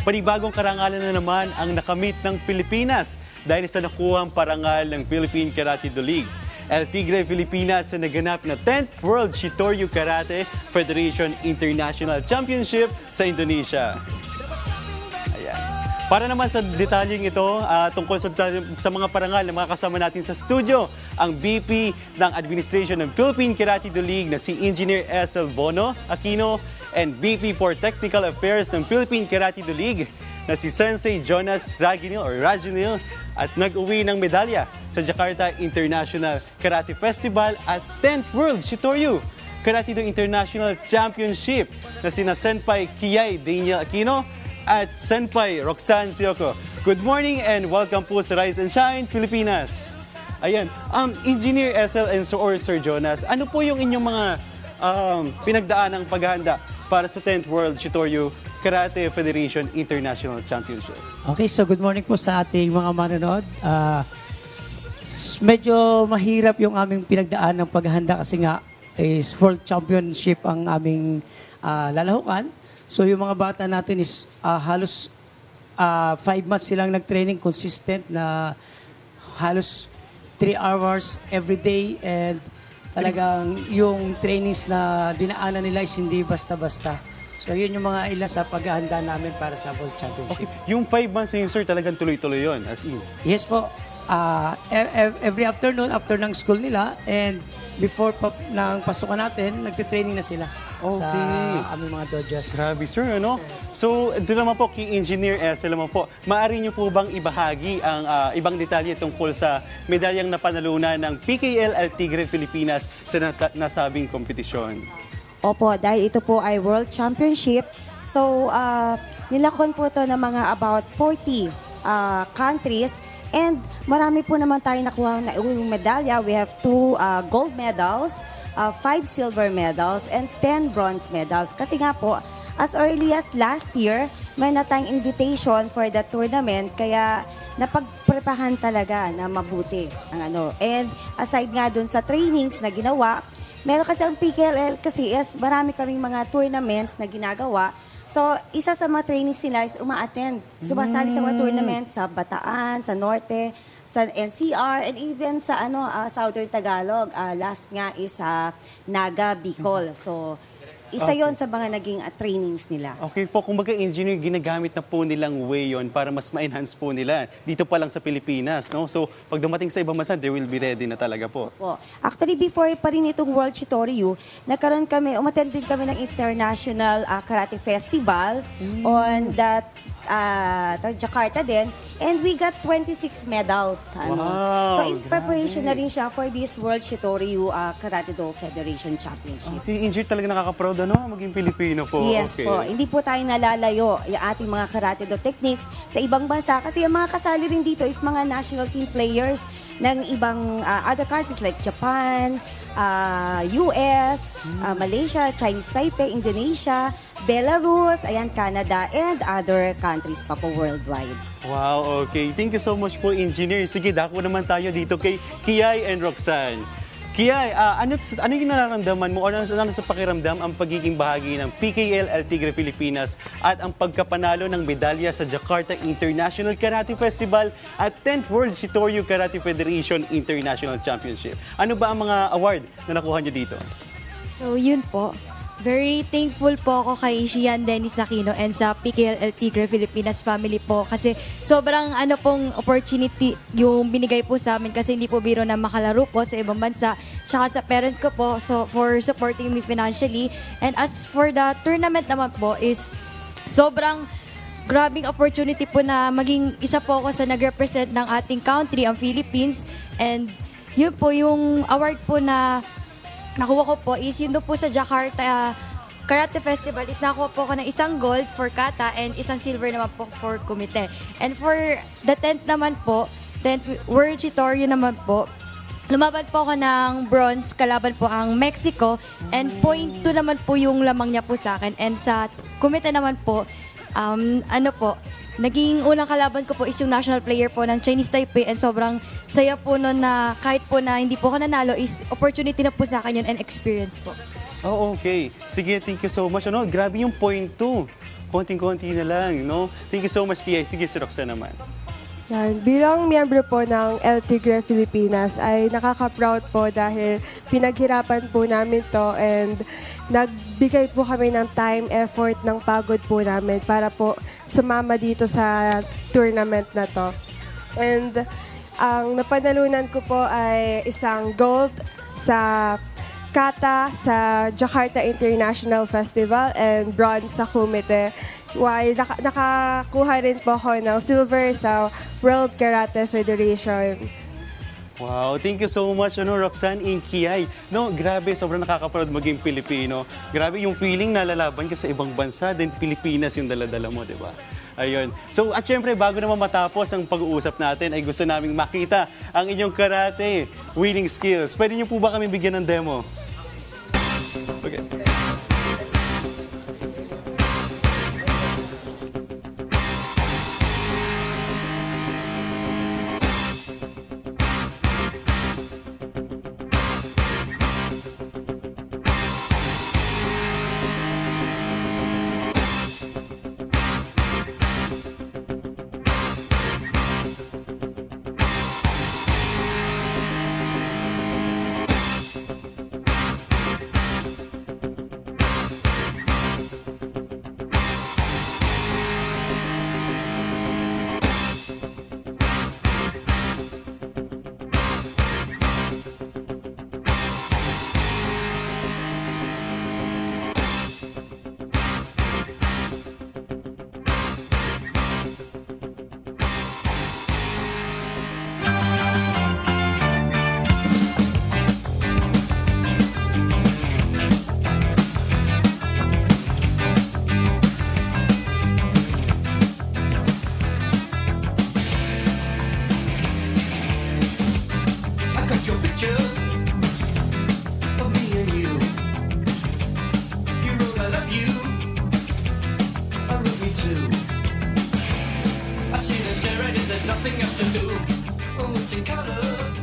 panibagong karangalan na naman ang nakamit ng Pilipinas dahil sa nakuhang parangal ng Philippine Karate Do League. El Tigre Pilipinas na naganap na 10th World Shitoryu Karate Federation International Championship sa Indonesia. Para naman sa detalyeng ito, tungkol sa mga parangal na mga kasama natin sa studio, ang VP ng Administration ng Philippine Karate Do League na si Engineer S.L. Bono Aquino and VP for Technical Affairs ng Philippine Karate Do League na si Sensei Jonas Raginil at nag-uwi ng medalya sa Jakarta International Karate Festival at 10th World Shitoryu Karate Do International Championship na sina Senpai Kiai Daniel Aquino at Senpai Roxanne Sioco. Good morning and welcome po sa Rise and Shine, Pilipinas. Ayan, Engineer SL and Sir Jonas, ano po yung inyong mga pinagdaan ng paghahanda para sa 10th World Shitoryu Karate Federation International Championship? Okay, so good morning po sa ating mga manonood. Medyo mahirap yung aming pinagdaan ng paghahanda kasi nga is World Championship ang aming lalahukan. So yung mga bata natin is halos 5 months silang nag-training consistent na halos 3 hours every day and talagang yung trainings na dinaanan nila is hindi basta-basta. So yun yung mga ilan sa paghahanda namin para sa World Championship. Okay. Yung 5 months na yun, sir, talagang tuloy-tuloy yun, as in? Yes po. Every afternoon, after ng school nila, and before ng pasukan natin, nagtitraining na sila sa aming mga dojos. Grabe, sir, ano? So, ito naman po, kay Engineer S, naman po, maaari niyo po bang ibahagi ang ibang detalye tungkol sa medalyang napanalunan ng PKL El Tigre Pilipinas sa nasabing kompetisyon? Opo, dahil ito po ay World Championship. So, nilakon po ito ng mga about 40 countries. And marami po naman tayo nakuha na medalya. We have 2 gold medals, 5 silver medals, and 10 bronze medals. Kasi nga po, as early as last year, may na tayong invitation for the tournament. Kaya napagprepahan talaga na mabuti ang ano. And aside nga dun sa trainings na ginawa, meron kasi ang PKLL kasi is marami kaming mga tournaments na ginagawa. So, isa sa mga trainings nila is uma-attend. Sumasali sa mga tournaments sa Bataan, sa Norte, sa NCR, and even sa Southern Tagalog. Last nga is sa Naga, Bicol. So, isa yon sa mga naging trainings nila. Okay po, kung baga engineer, ginagamit na po nilang way yon para mas ma-enhance po nila dito pa lang sa Pilipinas, no? So, pag dumating sa ibang bansa, they will be ready na talaga po. Actually, before pa rin itong World Shitoryu, umattend din kami ng International Karate Festival on that Jakarta din, and we got 26 medals. Wow, so in preparation na rin siya for this World Shitoryu Karate Do Federation Championship. Okay, engineer talaga nakaka-proud, maging Pilipino po. Yes po, hindi po tayo nalalayo yung ating mga Karate Do techniques sa ibang bansa kasi yung mga kasali rin dito is mga national team players ng ibang other countries like Japan, US, Malaysia, Chinese Taipei, Indonesia, Belarus, Canada, and other countries pa po worldwide. Wow, okay. Thank you so much po, Engineer. Sige, dako naman tayo dito kay Kiai and Roxanne. Kiai, ano yung nararamdaman mo o ano sa pakiramdam ang pagiging bahagi ng PKL El Tigre Pilipinas at ang pagkapanalo ng medalya sa Jakarta International Karate Festival at 10th World Shitoryu Karate Federation International Championship? Ano ba ang mga award na nakuha niyo dito? So, yun po. Very thankful po ako kay Shian Dennis Aquino and sa PKL El Tigre Filipinas family po kasi sobrang pong opportunity yung binigay po sa amin kasi hindi po biro na makalaro po sa ibang bansa tsaka sa parents ko po for supporting me financially. And as for the tournament naman po is sobrang grabing opportunity po na maging isa po ako sa nag-represent ng ating country, ang Philippines. And yun po yung award po na nakuha ko po is yun po sa Jakarta Karate Festival is nakuha po ako ng isang gold for kata and isang silver naman po for kumite. And for the 10th naman po, 10th World Shitoryu naman po, lumaban po ako ng bronze, kalaban po ang Mexico, and point 2 naman po yung lamang niya po sa akin. And sa kumite naman po, naging unang kalaban ko po is yung national player po ng Chinese Taipei and sobrang saya po nun na kahit po na hindi po ako nanalo is opportunity na po sa akin yun and experience po. Oh, okay. Sige, thank you so much. Grabe yung point 2. konting-konti na lang, no? Thank you so much, Kiay. Sige, si Roxanne naman. Yan. Bilang miyembro po ng El Tigre Filipinas ay nakaka-proud po dahil pinaghirapan po namin to and nagbigay po kami ng time, effort, ng pagod po namin para po sumama dito sa tournament na to. And ang napanalunan ko po ay isang gold sa kata sa Jakarta International Festival and bronze sa kumite. While nakakuha rin po ako ng silver sa World Karate Federation. Wow, thank you so much, Roxanne Inkiay. No, grabe, sobrang nakaka-proud maging Pilipino. Grabe yung feeling na lalaban ka sa ibang bansa, then Pilipinas yung dala-dala mo, di ba? Ayun. So, at syempre, bago naman matapos ang pag-uusap natin, ay gusto naming makita ang inyong karate winning skills. Pwede niyo po ba kami bigyan ng demo? Okay. I see the staring and there's nothing else to do. Oh, it's in color.